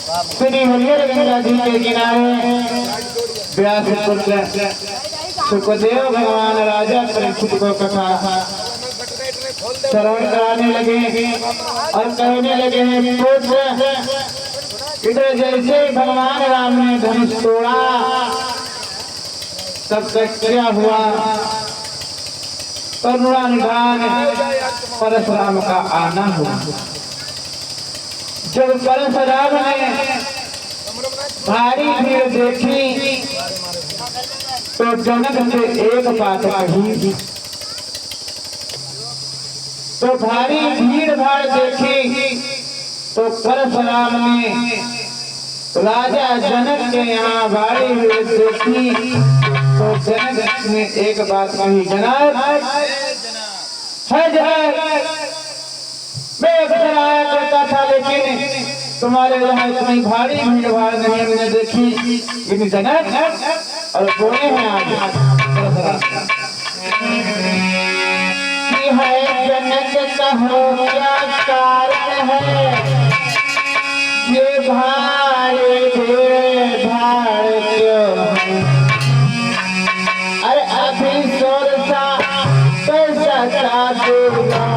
श्री हरिहर गंगा जी के किनारे व्यास पुत्र सुखदेव भगवान राजा परीक्षित को कथा श्रवण कराने लगे और कहने लगे पुत्र, इधर जैसे भगवान राम ने धनुष तोड़ा तब तक क्या हुआ, करुणानिधान परशुराम का आना हुआ। जब परशुराम ने भारी भीड़ देखी तो जनक से एक बात कही, तो भारी भीड़ भाड़ देखी तो परशुराम ने राजा जनक के यहाँ भारी भीड़ देखी तो जनक ने एक बात कही, जनाब है जनाब, मैं अक्सर आया करता था लेकिन तुम्हारे यहाँ इतनी भारी भीड़ भाड़ नहीं मैंने देखी, लेकिन जनक और बोले हैं आज कि है जनक कहो क्या कारण है, ये भारी भीड़ भाड़ क्यों है, अरे अभी शोर सा कैसा दूर क्यों है।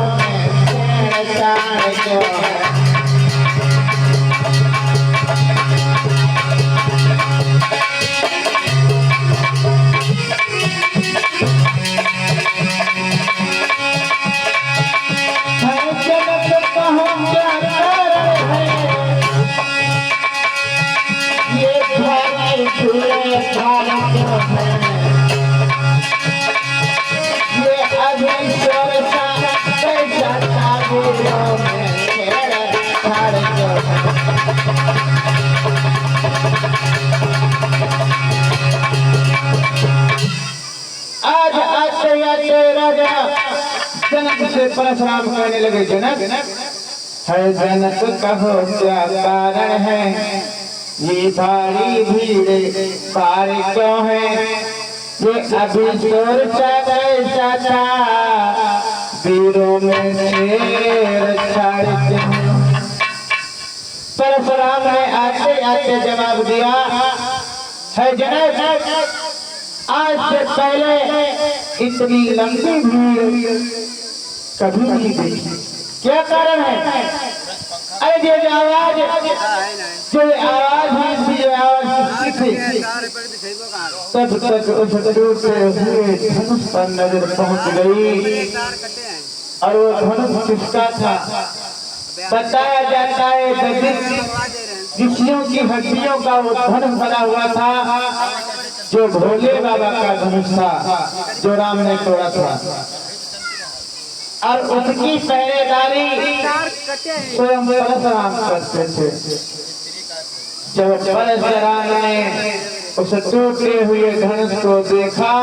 आज आते राजा जनक से परशुराम कहने लगे, जनक है जनक कहो क्या कारण है, ये भारी भीड़ भाड़ क्यों है, ये अभी शोर कैसा था वीरों में शेर छाड़ते हैं। परशुराम ने आते आते जवाब दिया, है जनक आज से पहले इतनी लंबी भीड़ कभी नहीं देखी, क्या कारण है, अरे जो आवाज ही आवाज थी तब तक उस टूटे हुए धनुष पर नजर पहुंच गई और वो धनुष किसका था, बताया जाता है ऋषियों की हड्डियों का वो धनुष बना हुआ था जो भोले बाबा का धनुष था जो राम ने तोड़ा था, और उसकी पहरेदारी स्वयं परशुराम करते थे। जब परशुराम ने उस टूटे हुए धनुष को देखा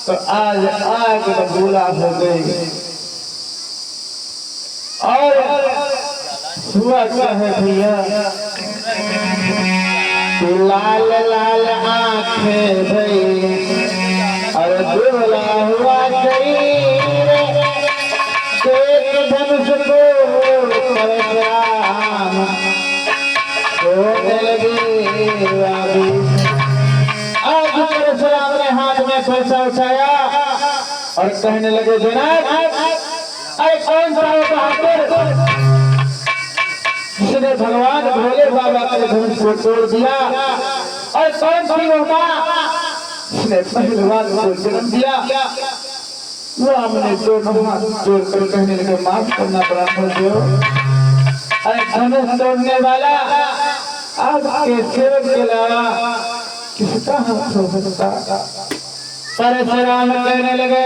तो आज आग बबूला हो गई और हुआ क्या है भैया, लाल लाल आंखें भई और दुबला हुआ शरीर, देख धनुष को परशुराम रोने लगे। आज परशुराम ने हाथ में फरसा उठाया और कहने लगे, जनाब अरे कौन सा बहादुर जिसने भगवान भोले बाबा के धनुष को तोड़ दिया, और कौन सी वो माँ जिसने पहलवान को जन्म दिया। वो हमने दोनों हाथ जोड़कर कहने लगे, माफ करना पड़ा मुझे, अरे धनुष तोड़ने वाला आपके सेवक के अलावा किसका हाथ हो सकता। परशुराम कहने लगे,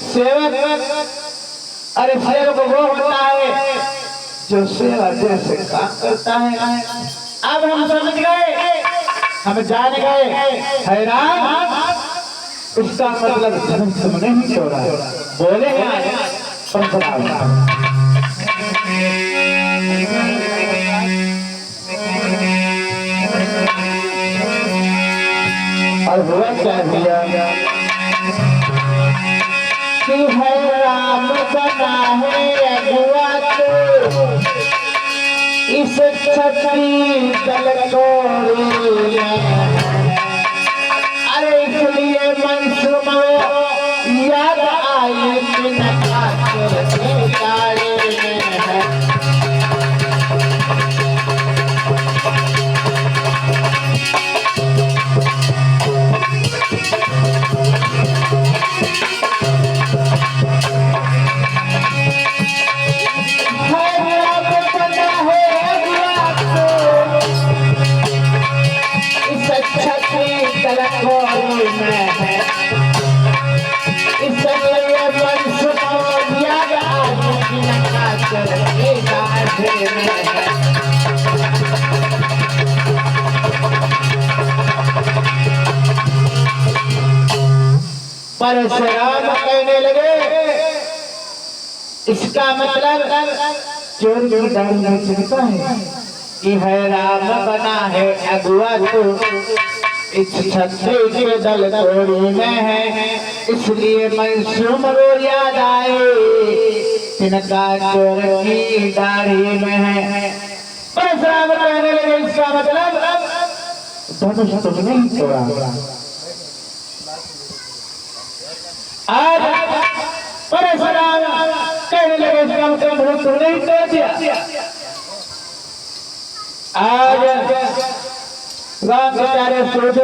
सेवक, अरे सेवक वो होता है जो सेवा जैसे काम करता है। अब हम समझ गए, हम जान गए, हैरान उसका मतलब धनुष तुमने ही तोड़ा, बोले परशुराम। और हुआ क्या दिया कि है राम बना है अगुआ तो इस छत्री कोई में है इसलिए वंश तोड़िया आज जिनका चरके गाढ़े में है। परशुराम कहने लगे इसका मतलब चोर की दाढ़ी में चिपका है कि है राम बना है अगुआ तो इस छत्री के दल तोड़ी में है इसलिए मनसूम रो याद आए तिनका चोर की दाढ़ी में है। परशुराम कहने लगे इसका मतलब धनुष तो नहीं तोड़ा। आज परशुराम कहने लगे इसका मतलब धनुष तो नहीं तोड़ दिया। आज राम बेचारे सोचे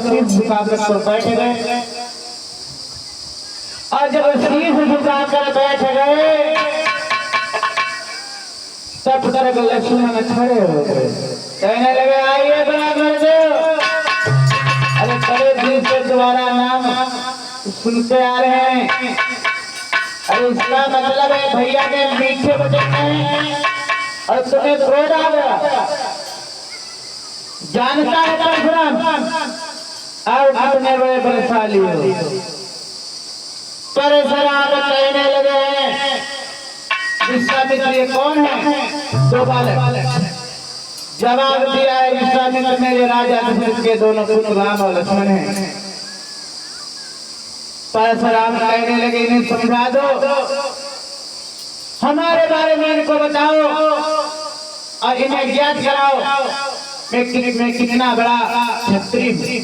शीश झुकाकर तो बैठ गए और जब शीश झुकाकर बैठ गए तब तक लक्ष्मण खड़े हो गए कहने लगे आइए बराबर दो। अरे बड़े दिन से तुम्हारा नाम सुनते आ रहे हैं। अरे इसका मतलब है भैया के मीठे वचन हैं और तुम्हें क्रोध आ गया। जानता है परशुराम और कितने बड़े बलशाली हो। परशुराम कहने लगे विश्वामित्र ये कौन है? दो बालक। जवाब दिया है विश्वामित्र मेरे राजा दशरथ के दोनों पुत्र राम और लक्ष्मण हैं। परशुराम कहने लगे इन्हें समझा दो हमारे बारे में इनको बताओ और इन्हें ज्ञात कराओ मैं कितना बड़ा क्षत्रिय हूं।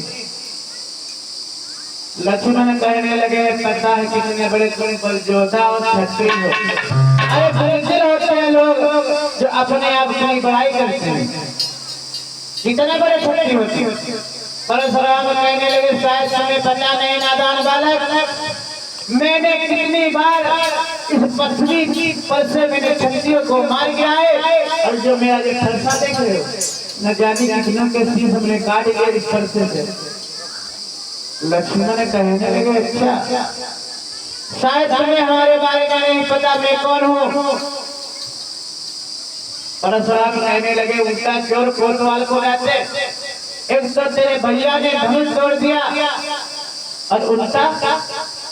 लक्ष्मण कहने लगे पता है कितने बड़े तुम बलजोधा और क्षत्रिय हो। अरे बुजदिल होते हैं लोग जो अपने आप की बड़ाई करते हैं कितने बड़े क्षत्रिय होते हैं। परशुराम कहने लगे शायद तुम्हें पता नहीं नादान बालक मैंने कितनी बार इस पृथ्वी पर से मैंने क्षत्रियों को मार गिरा है और जो मेरा जो फरसा देख रहे हो न जाने कितना के शीश हमने काट लिया इस फरसे से। लक्ष्मण कहने लगे अच्छा शायद तुम्हें हमारे बारे में नहीं पता मैं कौन हूँ। परशुराम कहने लगे उल्टा चोर कोतवाल को कहते एक तो तेरे भैया ने धनुष तोड़ दिया और उल्टा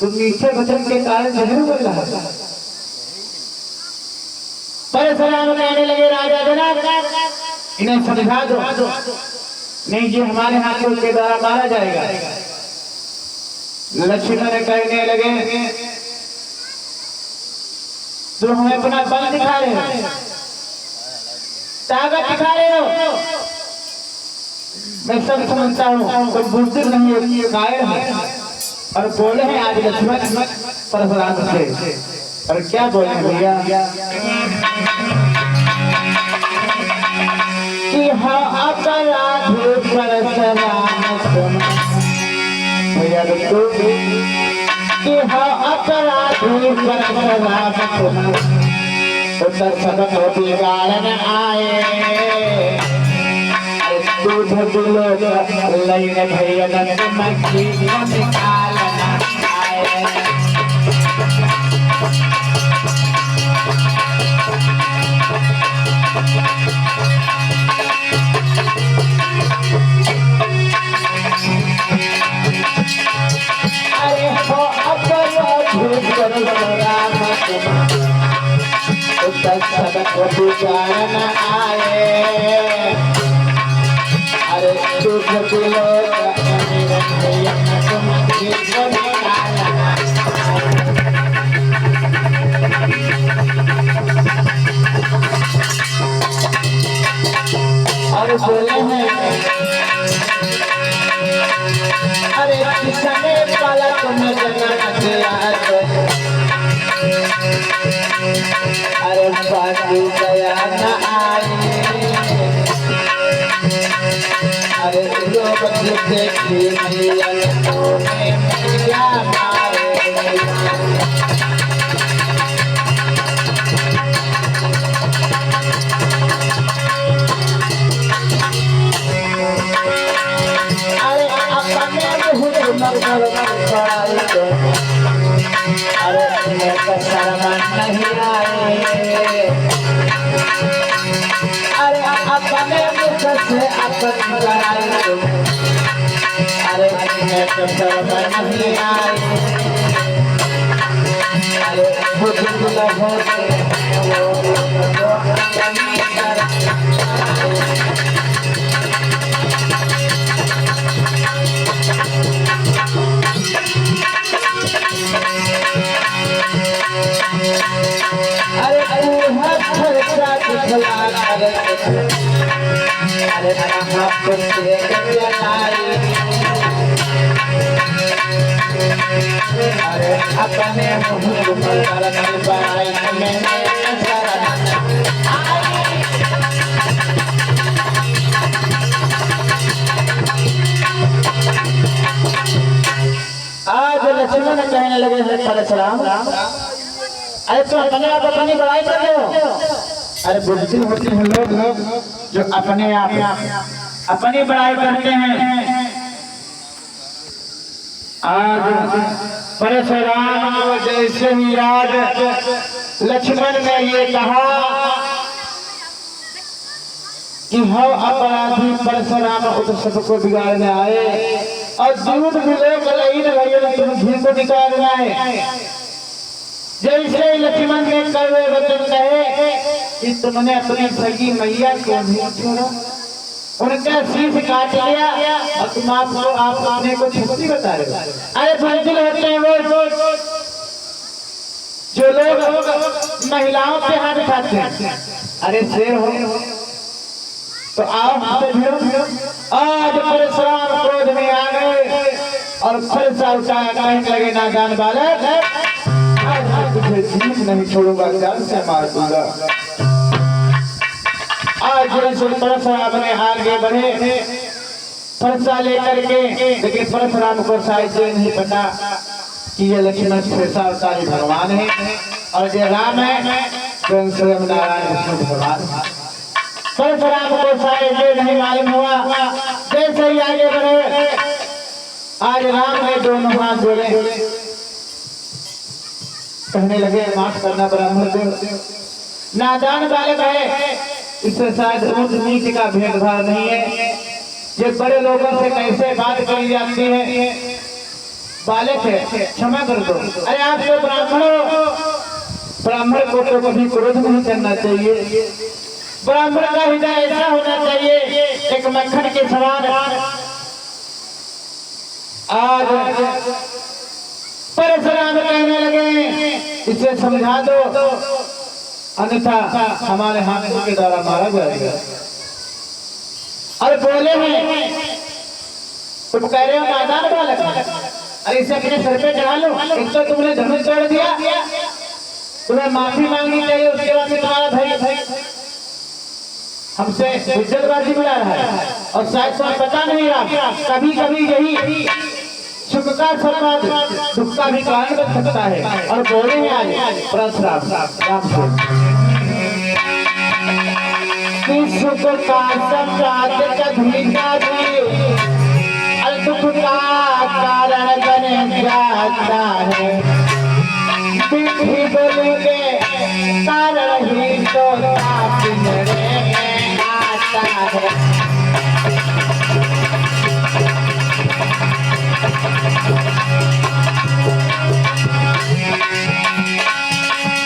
तुम मीठे वचन के कारण जहर बोल रहा है। परशुराम कहने लगे राजा जनाब इन्हें समझा दो नहीं ये हमारे हाथों के द्वारा मारा जाएगा। लक्ष्मण कहने लगे तुम हमें अपना बल दिखा रहे हो ताकत दिखा रहे हो। मैं सब समझता हूँ कोई बुजुर्ग नहीं है कायर है और बोले हैं आज लक्ष्मण परशुराम से और क्या बोले भैया कि हाँ अपराधी परशुराम भैया कि हाँ अपराधी परशुराम उत्तर सबक बिगाड़न आए दूध दिलो लईने भैया मक्खी निकालना आए। अरे हो अपराधी परशुराम उत्तर सबक बिगाड़न आए। अरे दूध दिलो लईने भैया मक्खी निकालना और बोले हैं अरे किसने पलक में जन्नत दिया अरे बाकी दया न आए। अरे लोग देखी मिया मारे अरे अपने मुख से अपन कराई तुम, अरे मैं तो शर्म नहीं आई, अरे खुद लहो अरे खर्चा दिखला अरे कहाँ पुछे अरे अपने मुँह पर करने बनाई मैंने आज लक्ष्मण कहने लगे हैं परशुराम, अरे तुम अपने आप अपनी बड़ाई कर रहे हो। अरे बुद्धि होती है लोग जो अपने आप अपनी बड़ाई करते हैं। आज परशुराम जैसे ही आज लक्ष्मण ने ये कहा कि हम अपराधी परशुराम उस सबको बिगाड़ने आए और दूध भी लोग तुम घी को निकालना है। जैसे लक्ष्मण ने कड़वे वचन कहे कि तुमने अपनी सगी मैया को नहीं छोड़ा, उनका शीश काट लिया और तुम आपको आप अपने को छुट्टी बता रहे हो। अरे बुजुर्ग होते हैं वो जो लोग महिलाओं पे हाथ उठाते हैं। अरे शेर हो तो आओ हमसे भिड़ो। आज परशुराम क्रोध में आ गए और फरसा उठाया, कहने लगे नादान बालक तुझे जीत नहीं छोड़ूंगा, जान से मार दूंगा। आज जैसे परशुराम ने आगे बढ़े फरसा लेकर के, लेकिन परशुराम को शायद ये नहीं पता कि ये लक्ष्मण शेषावतारी भगवान है और ये राम है स्वयं नारायण विष्णु भगवान। परशुराम को शायद ये नहीं मालूम हुआ। जैसे ही आगे बढ़े आज राम ने दोनों हाथ जोड़े, कहने लगे माफ करना ब्राह्मण देव, नादान बालक है, इससे शायद ऊंच नीच का भेदभाव नहीं है। ये बड़े लोगों से कैसे बात करी जाती है, बालक है क्षमा कर दो। अरे आप तो ब्राह्मण हो, ब्राह्मण को तो कभी क्रोध नहीं करना चाहिए। ब्राह्मण का हृदय ऐसा होना चाहिए एक मक्खन के समान। आज परशुराम कहने लगे इसे समझा दो अन्यथा हमारे हाथों के द्वारा मारा जाएगा। और बोले हैं तुम कह रहे हो नादान बालक, अरे इसे अपने सर पे चढ़ा लो। एक तो तुमने धनुष तोड़ दिया, तुम्हें माफी मांगनी चाहिए, उसके बाद में तुम्हारा भाई हमसे इज्जतबाजी मिला रहा है और शायद तुम्हें पता नहीं रहा कभी कभी यही सुख का संवाद दुख का भी कारण बन सकता है। और बोले हैं आज परशुराम सुख का संवाद कभी और दुख का कारण बन जाता है। पीठी बोलोगे कारण ही तो आता है।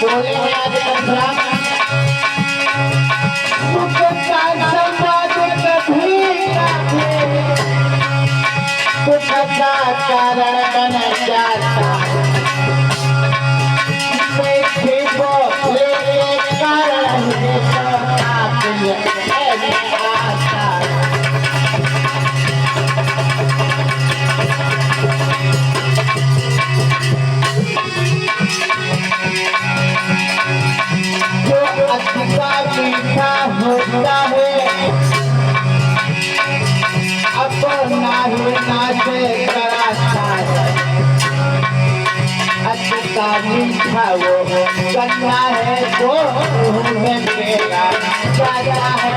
बोले आज परशुराम सुख का संवाद कभी दुख का कारण बन जाता है। बोले कारण ही तो आता है। मीठा होता है अपना ही नाचे कराता है। अच्छा मीठा वो गन्ना है जो में मेरा जाता है।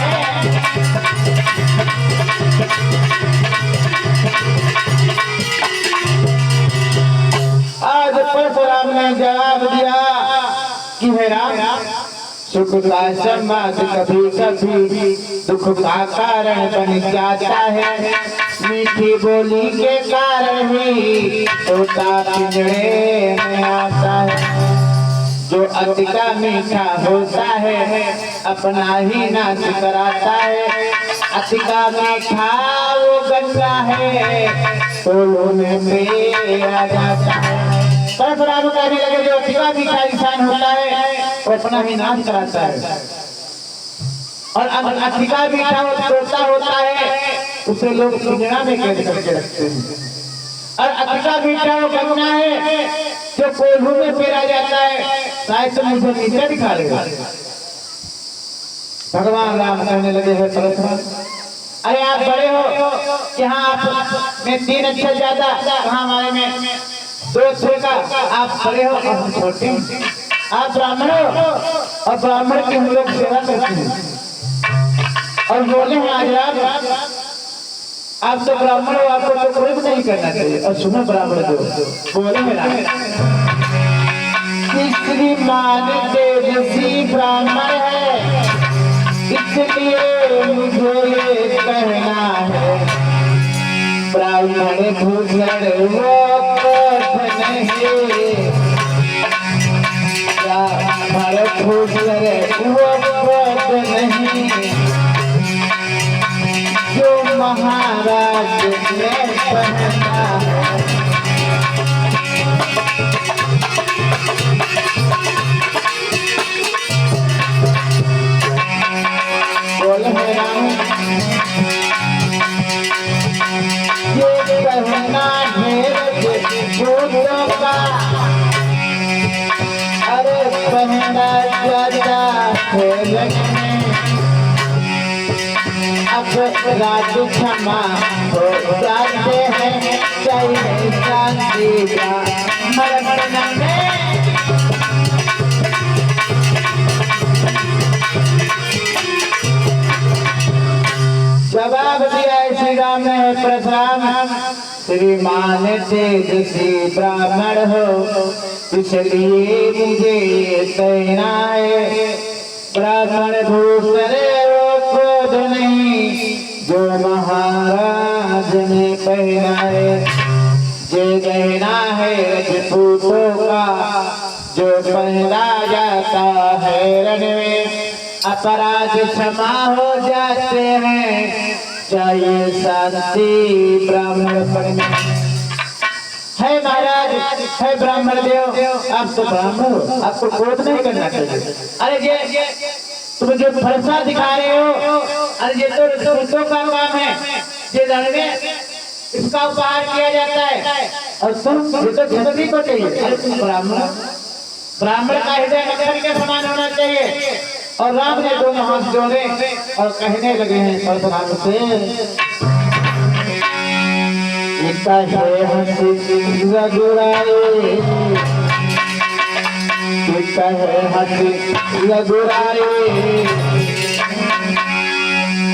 आज परशुराम ने जवाब दिया कि हे राम सुख का संवाद कभी कभी दुख का कारण बन जाता है। मीठी बोली के कारण ही तोता पिंजरे में आता है। जो अति का मीठा होता है अपना ही नाच कराता है। अति का मीठा वो गंगा है तो लोने पे आ जाता है। परशुराम कहने लगे जो अति का मीठा इंसान होता है वो अपना ही नाच कराता है। और अति का मीठा वो तोता होता है उसे लोग पिंजरा में कैद करके रखते हैं। और अति का मीठा वो गंगा है जो कोल्हू में पेरा जाता है। शायद तो मुझे नीचे दिखा देगा। भगवान राम कहने लगे हैं परशुराम, अरे आप बड़े हो, यहाँ आप में 3 अक्षर ज्यादा, कहाँ हमारे में 2 अक्षर का। आप बड़े हो, हम छोटे हैं। आप ब्राह्मण हो और ब्राह्मण की हम लोग सेवा करते हैं। और बोले हैं आज आप तो ब्राह्मण हो, आपको तो कोई भी नहीं करना चाहिए। और सुनो ब्राह्मण जो बोले हैं श्रीमान तेजसी ब्राह्मण है, इसलिए मुझे ये कहना है ब्राह्मण भूषण वो पथ नहीं। ब्राह्मण भूषण वो पथ नहीं जो महाराज ने पहना है। बोले हैं राम, ये कहना ढेर भूतों का, अरे पहना जाता है लगने। अब राज क्षमा हो जाते हैं चाहिए शांति का मरण में। जवाब दिया श्री राम ने, परशुराम श्रीमान तेजसी ब्राह्मण हो इसलिए मुझे कहना है ब्राह्मण भूषण वो क्रोध नहीं जो महाराज ने पहना है। जे गहना है रजपूतों का जो पहना जाता है रण में। अपराध क्षमा हो जाते हैं चाहिए शांति ब्राह्मण पर। है महाराज, है ब्राह्मण देव, आप तो ब्राह्मण हो, आपको क्रोध नहीं करना चाहिए। अरे ये तुम जो फरसा दिखा रहे हो, अरे ये तो रजपूतों का काम है, ये रण में इसका उपहार किया जाता है। और तुम ये तो क्षत्रिय को चाहिए। अरे तुम ब्राह्मण का हृदय नक्षत्र के समान होना चाहिए। और राम ने दोनों हाथ जोड़े और कहने लगे हैं परशुराम से, कहे हंसी रघुराए, कहे हंसी रघुराए,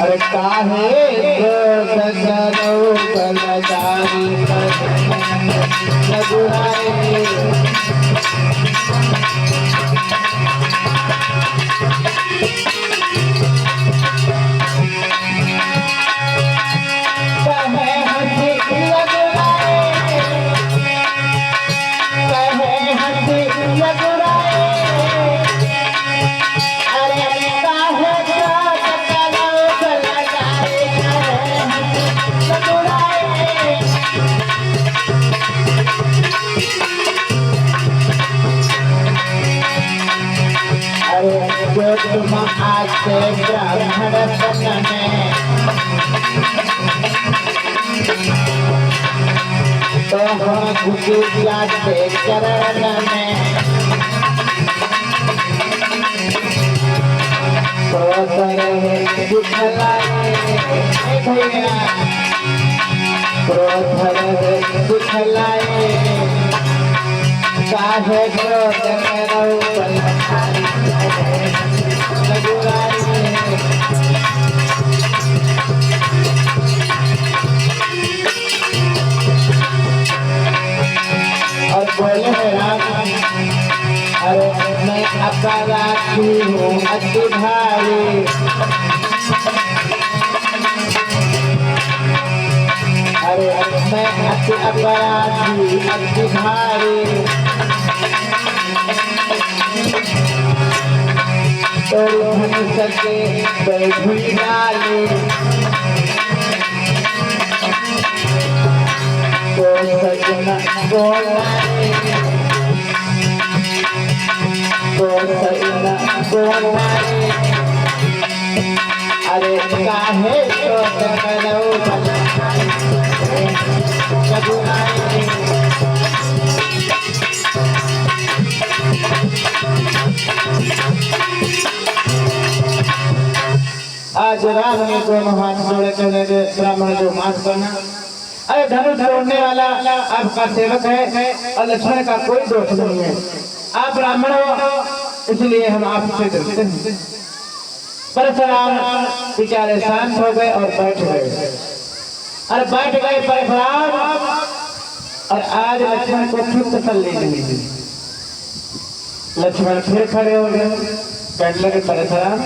अरे काहे करो बलदारी रघुराए। तुम आते ब्राह्मण तन में तो हम घुस जाते चरण में। क्रोध रहे दिखलाए भैया, क्रोध रहे दिखलाए, काहे क्रोध करो बलधारी और बोले राम, अरे मैं अपराधी हूँ आज अपराधी अति भारी तोड़ नहीं सके बैठी डाले तो सजना बोलाए तो सजना बोलाए अरे काहे तो करो आज राम ने दोनों हाथ जोड़े कहने दे ब्राह्मण जो माफ करना। अरे धनुष तोड़ने वाला आपका सेवक है और लक्ष्मण का कोई दोष नहीं है। आप ब्राह्मण हो इसलिए हम आपसे डरते हैं। परशुराम बेचारे शांत हो गए और बैठ गए। अरे बैठ गए परशुराम और आज लक्ष्मण को फिर तसल्ली नहीं दी। लक्ष्मण फिर खड़े हो गए कहने लगे परशुराम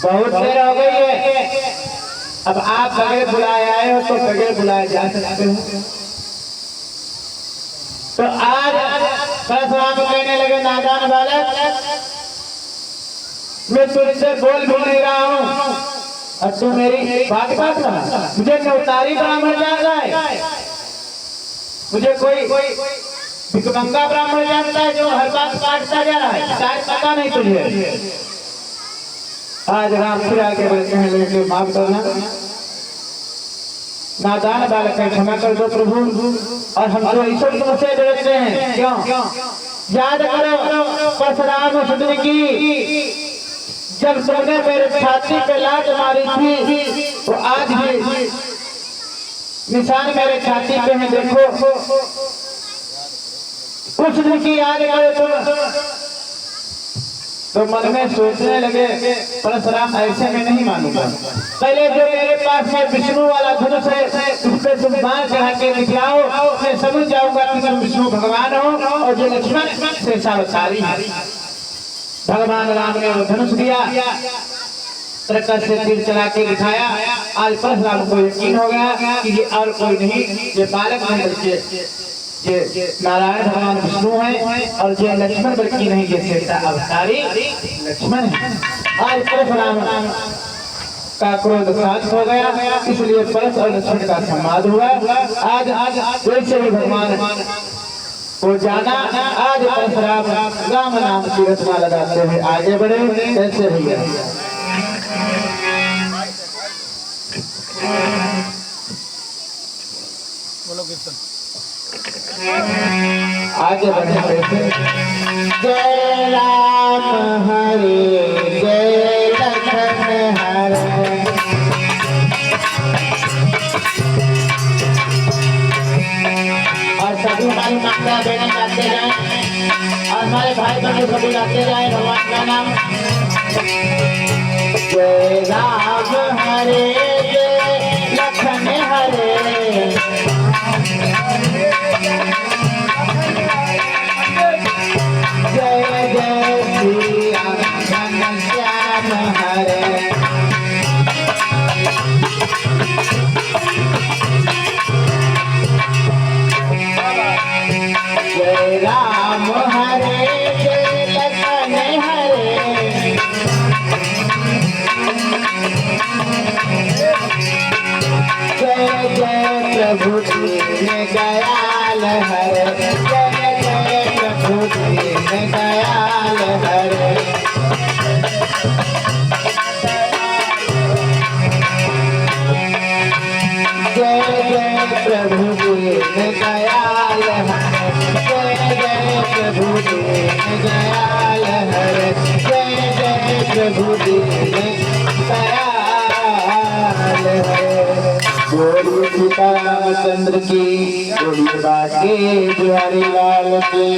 बहुत देर हो गई है, अब आप बगैर बुलाए आए हो तो बगैर बुलाए जा सकते हो। तो आज परशुराम कहने लगे नादान बालक मैं तुझसे बोल भी नहीं रहा हूँ और तू मेरी बात काट रहा। मुझे नवतारी ब्राह्मण जानता है, मुझे कोई भिकमंगा ब्राह्मण जानता है जो हर बात काटता जा रहा है, शायद पता नहीं तुझे। आज राम फिर आके कहने लगे माफ करना नादान बालक है, क्षमा कर दो प्रभु। और हम तो ईश्वर तुमसे डरते हैं क्यों? याद करो परशुराम सुंदरी की जब तुमने मेरे छाती पे लात मारी थी तो आज भी निशान मेरे छाती पे है, देखो उस दिन की याद करो तुम। तो मन में सोचने लगे परशुराम ऐसे में नहीं मानूंगा, पहले जो मेरे पास में विष्णु वाला धनुष है उस पे तुम बाण चढ़ा के दिखलाओ, मैं समझ जाऊंगा कि तुम विष्णु भगवान हो और जो लक्ष्मण से सावधानी है। भगवान राम ने वो धनुष दिया, प्रकाश से तीर चला के दिखाया। आज परशुराम को यकीन हो गया कि ये और कोई नहीं, ये बालक नहीं बल्कि ये नारायण भगवान विष्णु है और ये लक्ष्मण बल्कि नहीं, ये श्रेष्ठ अवतारी लक्ष्मण है। आज परशुराम का क्रोध शांत हो गया, इसलिए परश और लक्ष्मण का संवाद हुआ। आज जैसे ही भगवान को जाना, आज परशुराम राम नाम की रचना लगाते हुए आगे बढ़े। कैसे भैया बोलो कीर्तन आगे बढ़े कैसे? जय राम हरे जय लक्ष्मण हरे। और सभी हमारी माता बहने गाते जाए और हमारे भाई बहन सभी गाते जाए भगवान का नाम। जय राम हरे जय लक्ष्मण हरे। जय जय श्री राम श्याम हरे। जय राम हरे जय लक्ष्मण हरे। जय जय प्रभु दीन दयाल हरे। जय जय प्रभु दीन दयाल हरे। जय जय प्रभु दीन दयाल हरे। जय जय प्रभु दीन दयाल हरे। जय जय प्रभु दीन दयाल हरे। बोलिए सीतारामचंद्र की, बोलिए बाके बिहारी लाल की।